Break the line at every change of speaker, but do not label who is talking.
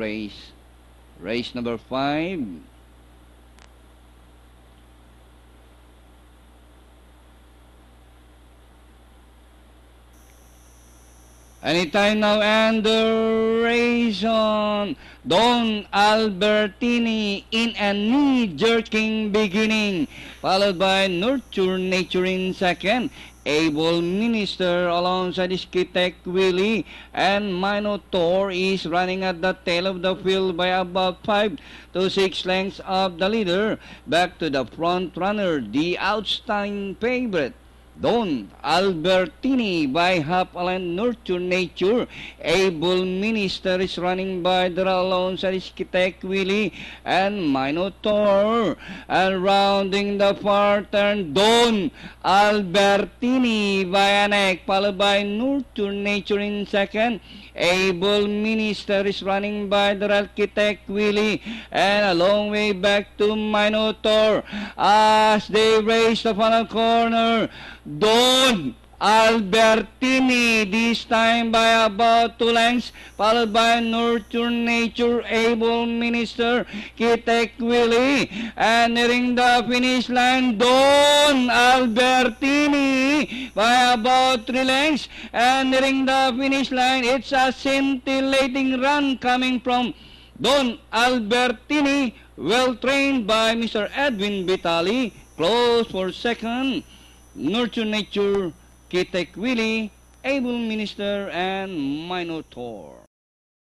race. Race number 5. Anytime now, and the race on. Don Albertini in a knee-jerking beginning, followed by Nurture Nature in second. Able Minister alongside Skitek Willie, and Minotaur is running at the tail of the field by about 5 to 6 lengths of the leader. Back to the front runner, the outstanding favorite, Don Albertini by half a length. Nurture Nature. Able Minister is running by the alongside Skitek Willie and Minotaur. And rounding the far turn, Don Albertini by a neck, followed by Nurture Nature in second. Able Minister is running by the Skitek Willie, and a long way back to Minotaur as they race the final corner. Don Albertini this time by about 2 lengths, followed by Nurture Nature, Able Minister, Skitek Willie, and nearing the finish line, Don Albertini by about 3 lengths, and nearing the finish line, it's a scintillating run coming from Don Albertini, well trained by Mr. Edwin Vitali. Close for second, Nurture Nature, Skitek Willie, Able Minister, and Minotaur.